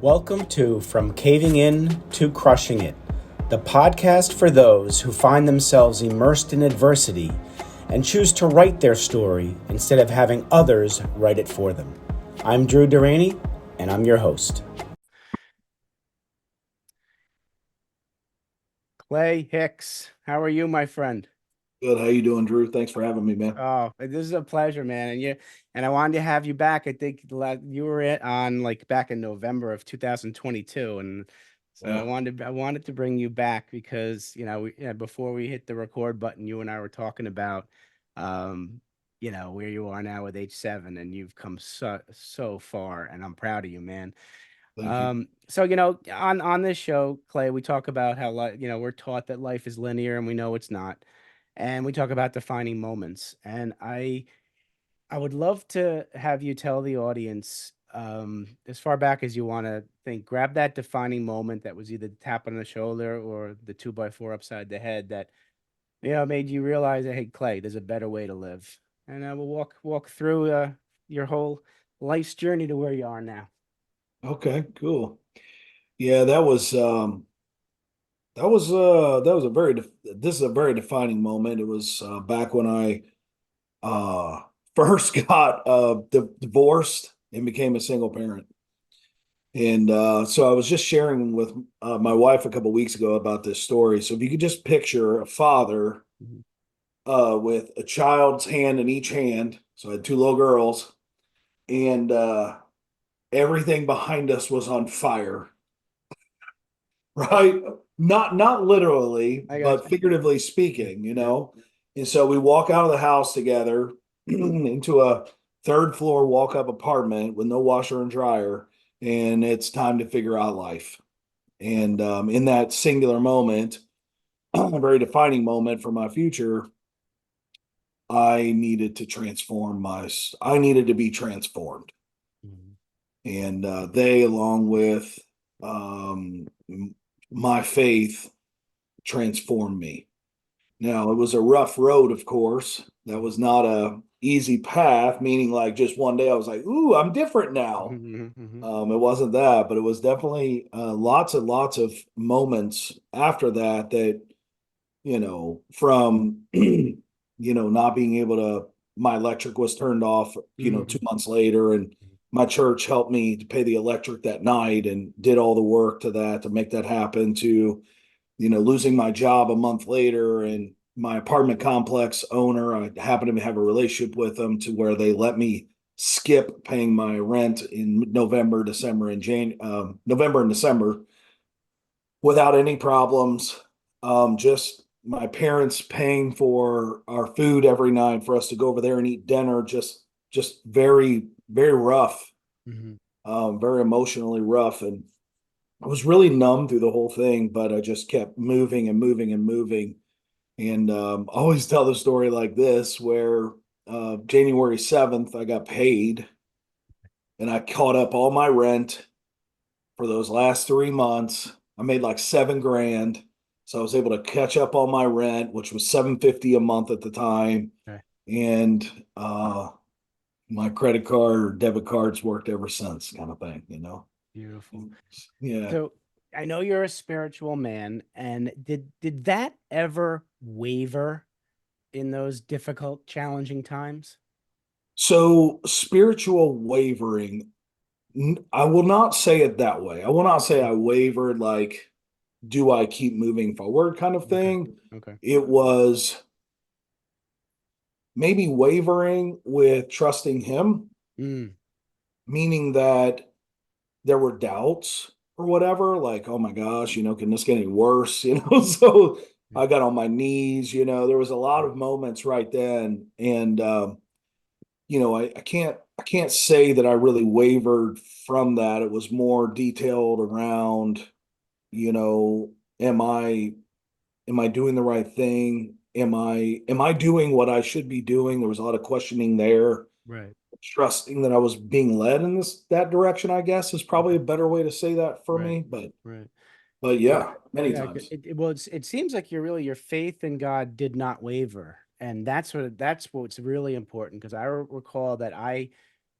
Welcome to From Caving In to Crushing It, the podcast for those who find themselves immersed in adversity and choose to write their story instead of having others write it for them. I'm Drew Deraney, and I'm your host. Clay Hicks, how are you, my friend? Good. How you doing, Drew? Thanks for having me, man. Oh, this is a pleasure, man. And I wanted to have you back. I think you were on back in November of 2022, and so Yeah. I wanted to bring you back because before we hit the record button, you and I were talking about um where you are now with H7, and you've come so far, and I'm proud of you, man. Thank you. So on this show, Clay, we talk about how we're taught that life is linear, and we know it's not, and we talk about defining moments. And I would love to have you tell the audience, as far back as you want to think, grab that defining moment that was either the tap on the shoulder or the 2x4 upside the head that made you realize that, hey, Clay, there's a better way to live. And I will walk through your whole life's journey to where you are now. Okay, cool. Yeah, that was a this is a very defining moment. It was back when I first got divorced and became a single parent. And so I was just sharing with my wife a couple weeks ago about this story. So if you could just picture a father Mhm. with a child's hand in each hand. So I had two little girls, and everything behind us was on fire, right? Not literally, I got but figuratively you. speaking, you Yeah. know. And so we walk out of the house together into a third floor walk up apartment with no washer and dryer, and it's time to figure out life. And in that singular moment, a very defining moment for my future, I needed to be transformed. Mhm. And they, along with um, my faith, transformed me. Now, it was a rough road, of course. That was not a easy path, meaning like just one day I was like, ooh, I'm different now. Mhm. Mhm. It wasn't that, but it was definitely lots and lots of moments after that from, not being able to, my electric was turned off, 2 months later, and my church helped me to pay the electric that night and did all the work to that to make that happen, to, losing my job a month later, and my apartment complex owner, I happened to have a relationship with them to where they let me skip paying my rent in November and December without any problems. Just my parents paying for our food every night for us to go over there and eat dinner. Just very, very rough, Mhm. very emotionally rough. And I was really numb through the whole thing, but I just kept moving and moving and moving. And I always tell the story like this, where January 7th, I got paid and I caught up all my rent for those last 3 months. I made like 7 grand. So I was able to catch up on my rent, which was 750 a month at the time. Okay. And my credit card or debit cards worked ever since, kind of thing. Beautiful. Yeah. So I know you're a spiritual man, and did that ever waver in those difficult, challenging times? So spiritual wavering, I will not say it that way. I will not say I wavered like, do I keep moving forward kind of Okay. thing. Okay. It was maybe wavering with trusting him, Mm. meaning that there were doubts or whatever, like, oh my gosh, can this get any worse? So Yeah. I got on my knees, there was a lot of moments right then. And I can't say that I really wavered from that. It was more detailed around, you know, am I am I doing the right thing? Am I doing what I should be doing? There was a lot of questioning there. Right. Trusting that I was being led in that direction, I guess, is probably Okay. a better way to say that for Right. me. But Right. but Yeah. yeah, many Yeah. times. It seems like your faith in God did not waver, and that's what's really important, because I recall that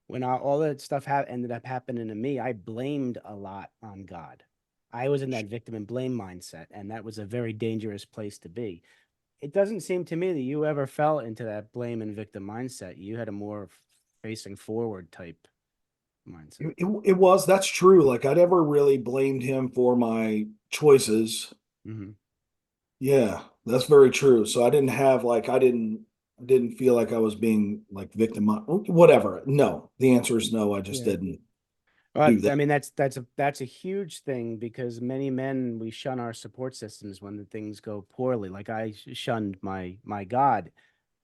when all that stuff ended up happening to me, I blamed a lot on God. I was in that victim and blame mindset, and that was a very dangerous place to be. It doesn't seem to me that you ever fell into that blame and victim mindset. You had a more facing forward type mindset. It was, that's true. Like I never really blamed him for my choices. Hmm. Yeah, that's very true. So I didn't have like I didn't feel like I was being like victimized. Whatever. No, the answer is no. I just Yeah. didn't Well, do that. I mean, that's a huge thing because many men, we shun our support systems when the things go poorly. Like I shunned my God.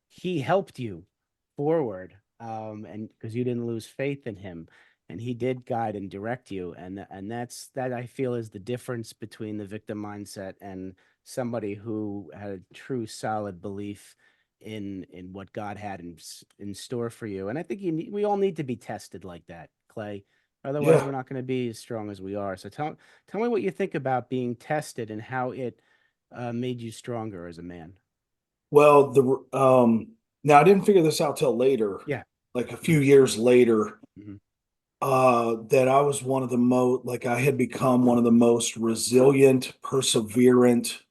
He helped you forward, and because you didn't lose faith in him, and he did guide and direct you, and that I feel is the difference between the victim mindset and somebody who had a true solid belief in what God had in store for you. And I think we all need to be tested like that, Clay. Otherwise, Yeah. we're not going to be as strong as we are. So tell me what you think about being tested and how it made you stronger as a man. Well, the now I didn't figure this out till later, Yeah. like a few years later, Mhm. that I was one of the most like I had become one of the most resilient, perseverant,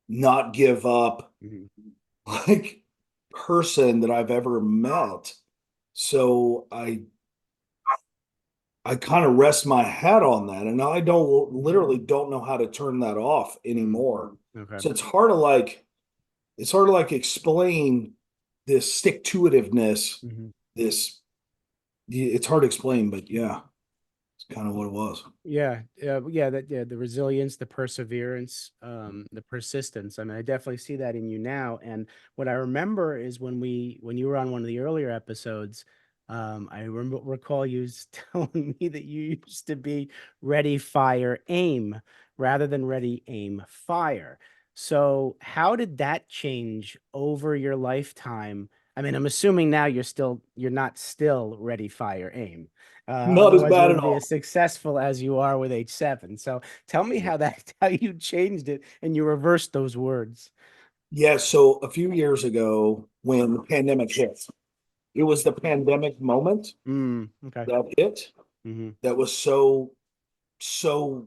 not give up, Mhm. like person that I've ever met. So I kind of rest my hat on that, and I don't literally don't know how to turn that off Mm. anymore. Okay. So it's hard to like explain this stick to itiveness. Mhm. This it's hard to explain, but yeah, it's kind of what it was. Yeah, yeah, the resilience, the perseverance, the persistence. I mean, I definitely see that in you now. And what I remember is when you were on one of the earlier episodes, I remember recall you telling me that you used to be ready, fire, aim rather than ready, aim, fire. So how did that change over your lifetime? I mean, I'm assuming now you're not still ready, fire, aim. Not as Otherwise, you bad at wouldn't be all. as successful as you are with H7. So tell me how you changed it and you reversed those words. Yeah, so a few years ago when the pandemic hit, it was the pandemic moment Okay. that hit Hmm. that was so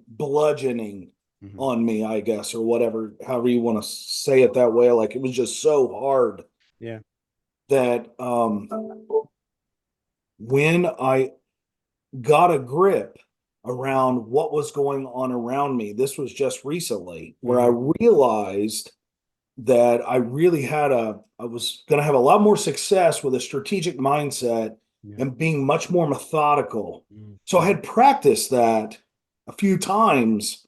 bludgeoning Hmm. on me, I guess, or whatever, however you want to say it that way. Like it was just so hard Yeah. that when I got a grip around what was going on around me, this was just recently, where Hmm. I realized that I was going to have a lot more success with a strategic mindset Yeah. and being much more methodical. So I Mm-hmm. had practiced that a few times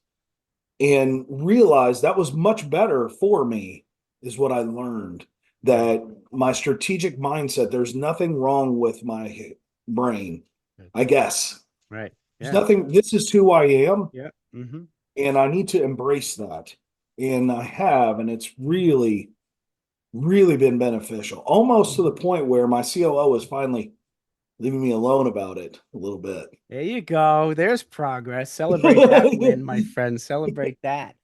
and realized that was much better for me, is what I learned. Good. That my strategic mindset, there's nothing wrong with my brain, Good. I guess. Right. There's Yeah. nothing, this is who I am, Yeah. Hmm. and I need to embrace that. And I have, and it's really been beneficial, almost to the point where my COO is finally leaving me alone about it a little bit. There you go. There's progress. Celebrate that win, my friend. Celebrate that.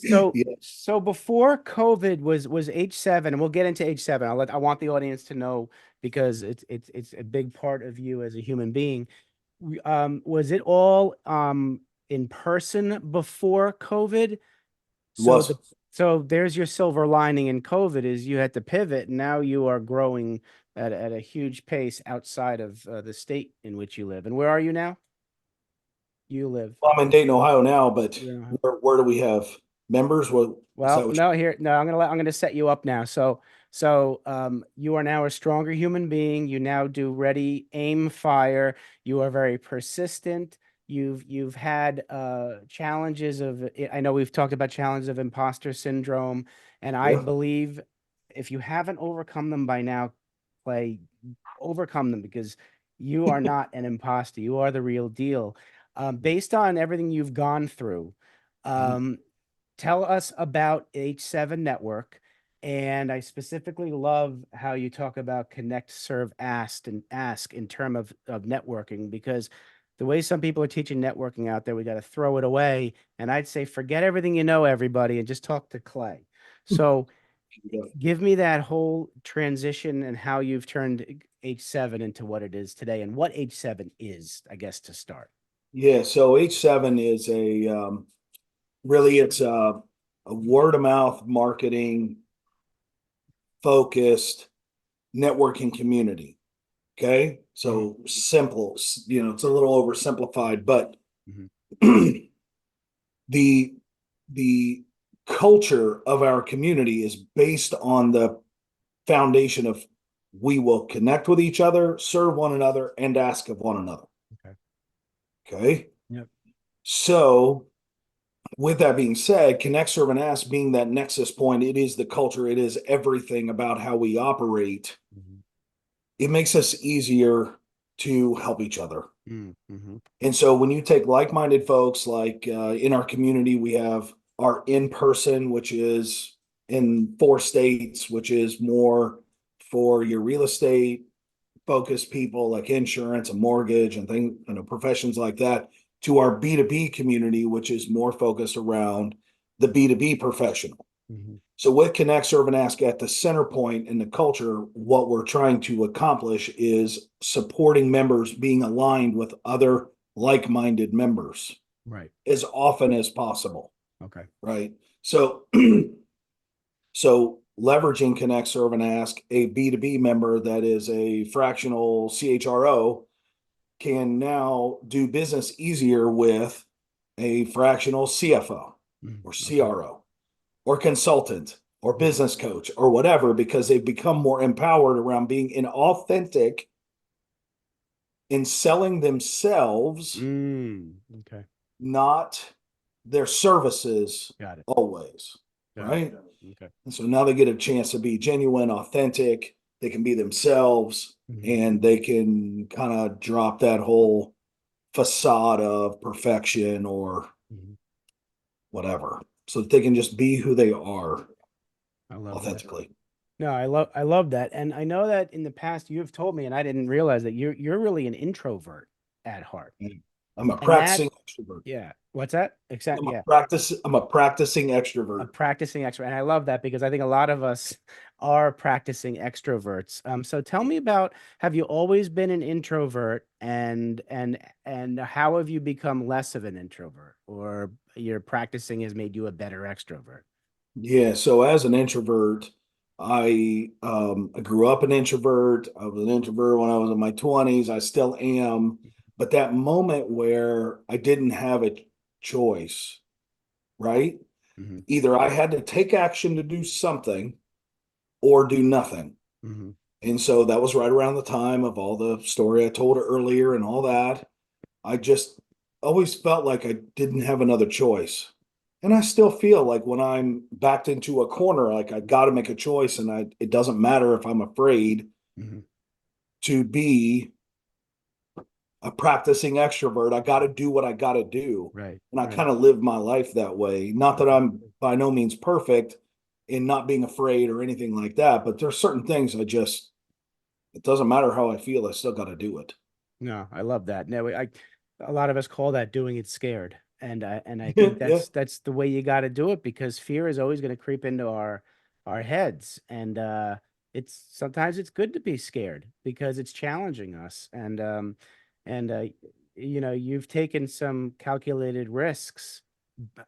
Yeah, So before COVID was H7, and we'll get into H7. I want the audience to know because it's a big part of you as a human being. Was it all in person before COVID? it So was. so there's your silver lining in COVID is you had to pivot. And now you are growing at a huge pace outside of the state in which you live. And where are you now? You live. Well, I'm in Dayton, Ohio now, but You know. where do we have members? What is Well, that? What no, here, no, I'm gonna set you up now. So you are now a stronger human being. You now do ready, aim, fire. You are very persistent. You've had challenges of I know we've talked about challenges of imposter syndrome, and I yeah. believe if you haven't overcome them by now, Clay, overcome them because you are not an imposter. You are the real deal. Based on everything you've gone through, um, tell us about H7 Network. And I specifically love how you talk about connect, serve, ask in term of networking, because the way some people are teaching networking out there, we got to throw it away. And I'd say, forget everything you know, everybody, and just talk to Clay. So Yeah. give me that whole transition and how you've turned. H7 into what it is today and what H7 is, I guess, to start. Yeah, so H7 is really it's a word of mouth marketing focused networking community. Okay. Mhm, So simple, it's a little oversimplified, but mhm, the the culture of our community is based on the foundation of we will connect with each other, serve one another, and ask of one another. okay. Okay. Yep. So with that being said, connect, serve, and ask being that nexus point, it is the culture, it is everything about how we operate. Mhm, It makes us easier to help each other. mm, mhm, And so when you take like-minded folks, like in our community, we have our in-person, which is in 4 states, which is more for your real estate focused people like insurance and mortgage and things, professions like that, to our B2B community, which is more focused around the B2B professional. mhm, So with Connect, Serve, and Ask at the center point in the culture, what we're trying to accomplish is supporting members being aligned with other like-minded members right. as often as possible, Okay. right? So, so leveraging Connect, Serve, and Ask, a B2B member that is a fractional CHRO can now do business easier with a fractional CFO Mm, or okay. CRO or consultant or Mhm, business coach or whatever, because they've become more empowered around being inauthentic in selling themselves, okay. not their services Got it. always, Got it. right? Okay. And so now they get a chance to be genuine, authentic, they can be themselves, Mhm, and they can kind of drop that whole facade of perfection or mhm. whatever, so that they can just be who they are I love that. authentically. No, I love that. And I know that in the past you have told me, and I didn't realize that you're really an introvert at heart. I'm a And that, practicing extrovert. yeah. What's that? Exact, yeah. I'm a practicing A extrovert. practicing extrovert. And I love that because I think a lot of us are practicing extroverts. So tell me about, have you always been an introvert, and how have you become less of an introvert, or your practicing has made you a better extrovert? Yeah. So as an introvert, I grew up an introvert. I was an introvert when I was in my 20s. I still am. But that moment where I didn't have a choice, right? Hmm. Either I had to take action to do something or do nothing. Hmm. And so that was right around the time of all the story I told earlier and all that. I just always felt like I didn't have another choice. And I still feel like when I'm backed into a corner, like I got to make a choice, and it doesn't matter if I'm afraid Hmm. to be a practicing extrovert. I got to do what I got to do. Right, And I right. kind of live my life that way. Not that I'm by no means perfect in not being afraid or anything like that, but there's certain things it doesn't matter how I feel, I still got to do it. No, I love that. No, a lot of us call that doing it scared, and I Yeah, think yeah, that's the way you got to do it, because fear is always going to creep into our heads, and it's sometimes it's good to be scared because it's challenging us, and you've taken some calculated risks.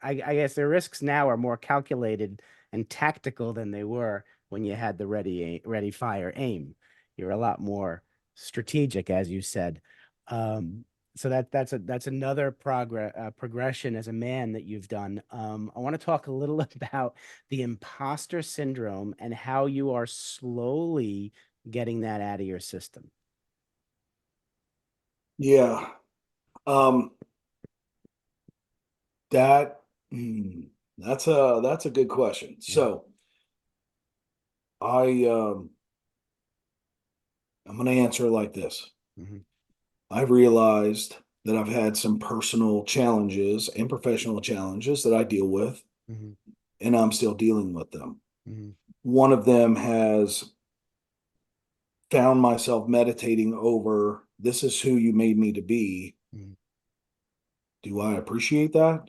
I guess the risks now are more calculated and tactical than they were when you had the ready, fire, aim. You're a lot more strategic, as you said. Um, so that's another progression as a man that you've done. I want to talk a little about the imposter syndrome and how you are slowly getting that out of your system. yeah. Um, that hmm, that's a good question. Yeah. So I I'm going to answer it like this. Hmm. I've realized that I've had some personal challenges and professional challenges that I deal with, Hmm. and I'm still dealing with them. Hmm. One of them has found myself meditating over, this is who you made me to be. Hmm. Do I appreciate that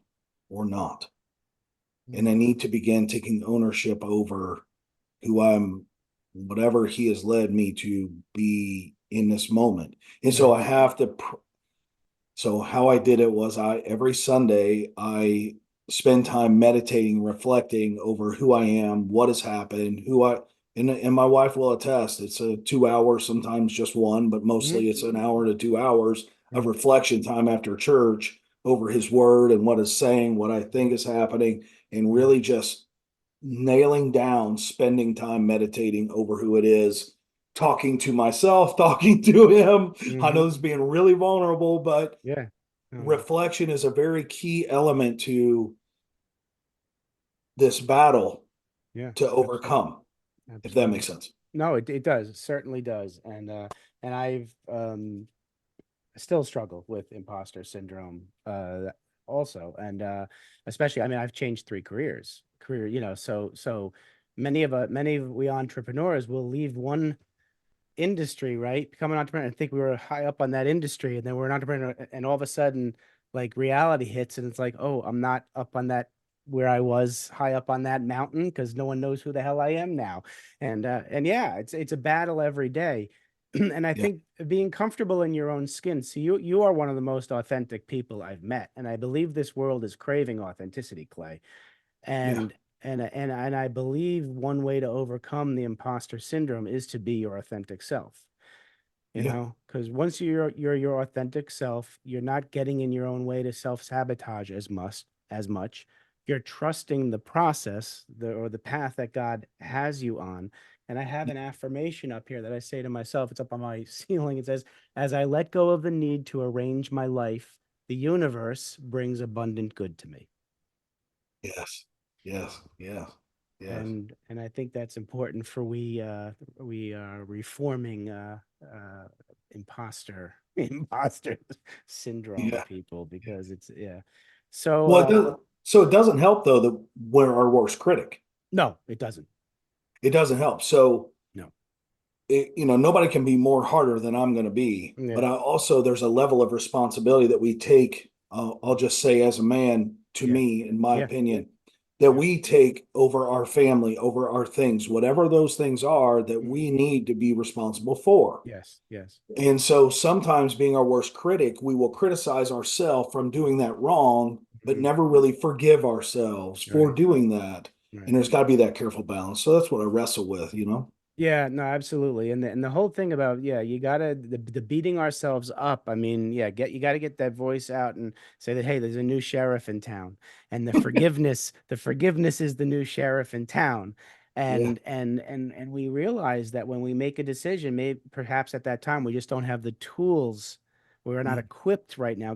or not? And I Hmm. need to begin taking ownership over who I'm, whatever he has led me to be in this moment. And so Right. I have to so how I did it was I every Sunday I spend time meditating, reflecting over who I am, what has happened, who I and my wife will attest. It's a 2 hour, sometimes just one, but Mhm. mostly it's an hour to 2 hours of Right. reflection time after church over his word and what is saying, what I think is happening, and Yeah. really just nailing down, spending time meditating over who it is, talking to myself, talking to him. I know Mhm. this is being really vulnerable, but Yeah. No. reflection is a very key element to this battle Yeah. to Absolutely. overcome, if that Absolutely. makes sense. No, it does. It certainly does. And I've still struggle with imposter syndrome also. And especially, I mean, I've changed 3 careers. So many of we entrepreneurs will leave one industry, right? Become an entrepreneur and think we were high up on that industry, and then we're an entrepreneur, and all of a sudden, like reality hits, and it's like, oh, I'm not up on that where I was high up on that mountain because no one knows who the hell I am now. And yeah, it's a battle every day. And I Yeah, think being comfortable in your own skin. So you are one of the most authentic people I've met, and I believe this world is craving authenticity, Clay. yeah, And I believe one way to overcome the imposter syndrome is to be your authentic self, yeah, because once you're your authentic self, you're not getting in your own way to self-sabotage as much. You're trusting the process, or the path that God has you on. And I have an affirmation up here that I say to myself. It's up on my ceiling. It says, as I let go of the need to arrange my life, the universe brings abundant good to me. yes, yes, yes, yes, And I think that's important for we reforming imposter imposter syndrome yeah. people, because it's, yeah. So Well, it doesn't. So it doesn't help though that we're our worst critic. no, it doesn't. It doesn't help. So No. nobody can be more harder than I'm going to be. Yeah. But I also, there's a level of responsibility that we take. I'll just say, as a man, to Yeah. me, in my Yeah. opinion, that Yeah. we take over our family, over our things, whatever those things are that Mhm. we need to be responsible for. Yes. Yes. And so sometimes, being our worst critic, we will criticize ourselves from doing that wrong, but Mhm. never really forgive ourselves for Right. doing that. And Right. there's got to be that careful balance. So that's what I wrestle with. Yeah, no, absolutely. And the whole thing about, yeah, you gotta, the beating ourselves up. I mean, yeah, you gotta get that voice out and say that, hey, there's a new sheriff in town. And the forgiveness is the new sheriff in town. Yeah. And we realize that when we make a decision, maybe perhaps at that time we just don't have the tools. We're not Mm. equipped right now.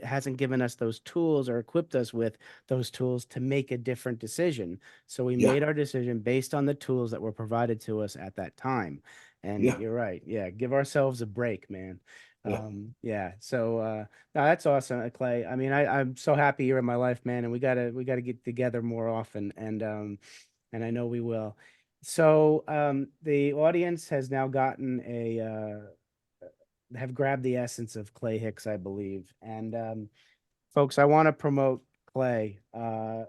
Hasn't given us those tools or equipped us with those tools to make a different decision. So we Yeah. made our decision based on the tools that were provided to us at that time. And Yeah. you're right. Yeah, give ourselves a break, man. Yeah. Yeah. So no, that's awesome, Clay. I mean, I'm so happy you're in my life, man, and we gotta get together more often. And I know we will. So the audience has now gotten have grabbed the essence of Clay Hicks, I believe. And folks, I want to promote Clay.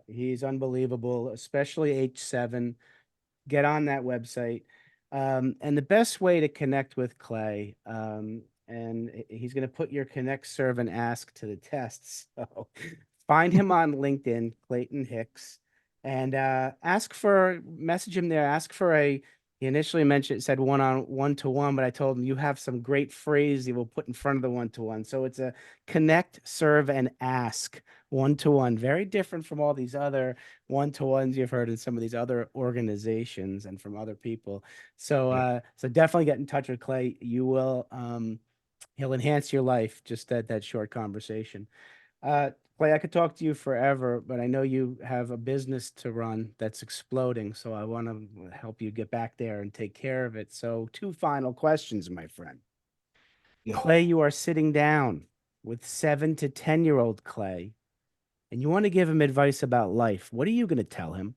He's unbelievable, especially H7. Get on that website. And the best way to connect with Clay, and he's going to put your connect, serve, and ask to the test. So find him on LinkedIn, Clayton Hicks, and message him there. Ask for he initially mentioned, said one to one, but I told him you have some great phrase you will put in front of the one to one. So it's a connect, serve, and ask one to one. Very different from all these other one-to-ones you've heard in some of these other organizations and from other people. So Yeah. so definitely get in touch with Clay. You will he'll enhance your life, just that short conversation. Clay, I could talk to you forever, but I know you have a business to run that's exploding, so I want to help you get back there and take care of it. So two final questions, my friend. Yeah. Clay, you are sitting down with 7 to 10-year-old Clay, and you want to give him advice about life. What are you going to tell him?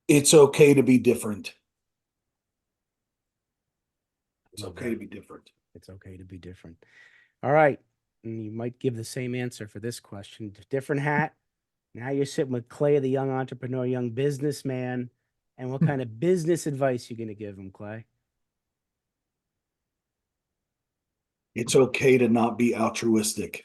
It's okay to be different. It's Love okay that. to be different. It's okay to be different. All right. And you might give the same answer for this question. Different hat. Now you're sitting with Clay, the young entrepreneur, young businessman, And what kind of business advice you going to give them, Clay? It's okay to not be altruistic.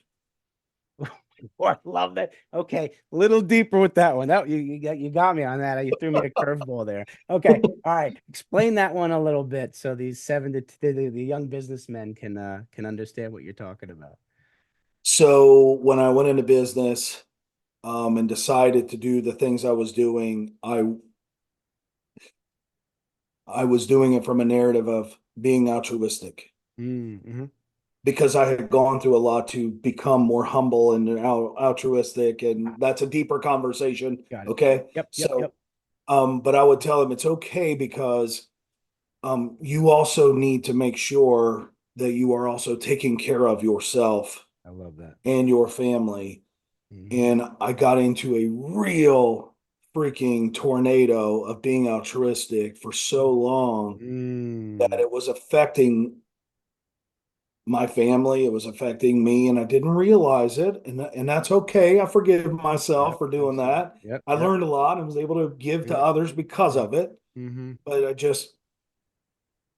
Oh, I love that. Okay, a little deeper with that one. That you got me on that. You threw me a curveball there. Okay, all right. Explain that one a little bit so these the young businessmen can understand what you're talking about. So when I went into business, and decided to do the things I was doing, I was doing it from a narrative of being altruistic Mm-hmm. because I had gone through a lot to become more humble and altruistic, and that's a deeper conversation. Got it. Okay, Yep, yep, so yep. but I would tell them it's okay because you also need to make sure that you are also taking care of yourself I love that. and your family. Mm-hmm. And I got into a real freaking tornado of being altruistic for so long that Mm. it was affecting my family, it was affecting me, and I didn't realize it. And that's okay. I forgive myself Yep, for doing absolutely. that. Yep, I yep, learned a lot and was able to give to yep, others because yep. of it. Mm-hmm. But I just,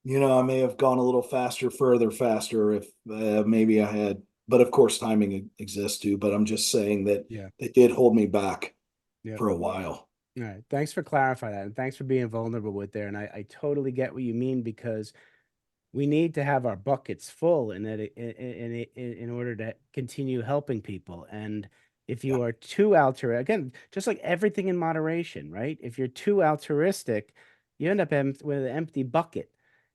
I may have gone a little faster, further, faster if maybe I had. But of course, timing exists too. But I'm just saying that Yeah, it did hold me back yep. for a while. All right. Thanks for clarifying that. And thanks for being vulnerable with there. And I totally get what you mean because we need to have our buckets full in order to continue helping people. And if Yeah, you are too altruistic, again, just like everything in moderation, right? If you're too altruistic, you end up with an empty bucket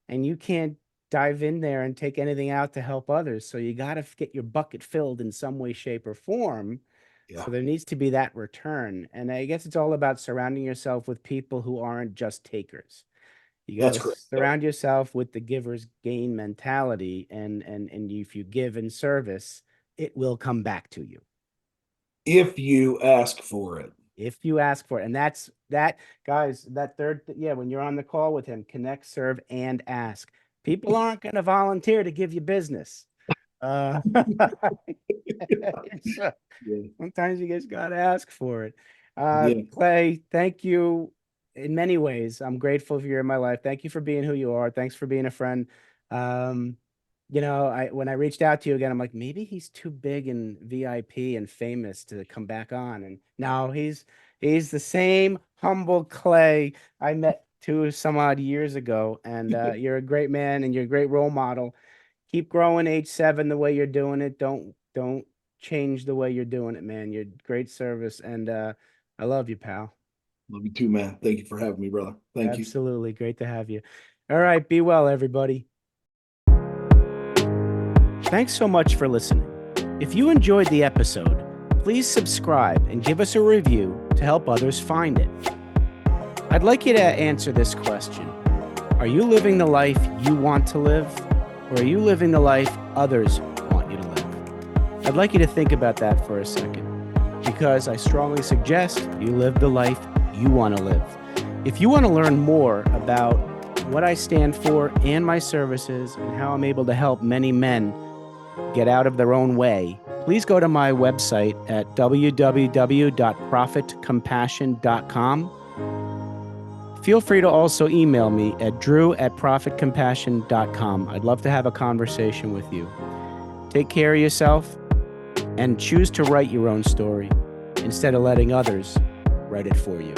and you can't dive in there and take anything out to help others. So you got to get your bucket filled in some way, shape, or form. yeah, So there needs to be that return. And I guess it's all about surrounding yourself with people who aren't just takers. You got that's to correct. Yep. surround yourself with the giver's gain mentality, and if you give in service, it will come back to you If you ask for it. if you ask for it. And that's that, guys. That third, yeah, when you're on the call with him, connect, serve, and ask. People aren't going to volunteer to give you business. Uh, it's, Yeah, sometimes you just got to ask for it. yeah, Clay, thank you in many ways. I'm grateful for you in my life. Thank you for being who you are. Thanks for being a friend. Um, I when I reached out to you again, I'm like, maybe he's too big and VIP and famous to come back on. And no, he's the same humble Clay I met some odd years ago. And you're a great man and you're a great role model. Keep growing H7 the way you're doing it. Don't change the way you're doing it, man. You're great service, and I love you, pal. love you too, man. Thank you for having me, brother. Thank you. Absolutely. Great to have you. All right, be well, everybody. Thanks so much for listening. If you enjoyed the episode, please subscribe and give us a review to help others find it. I'd like you to answer this question. Are you living the life you want to live, or are you living the life others want you to live? I'd like you to think about that for a second, because I strongly suggest you live the life you want to live. If you want to learn more about what I stand for and my services and how I'm able to help many men get out of their own way, please go to my website at www.profitcompassion.com. Feel free to also email me at drew@profitcompassion.com. I'd love to have a conversation with you. Take care of yourself and choose to write your own story instead of letting others write it for you.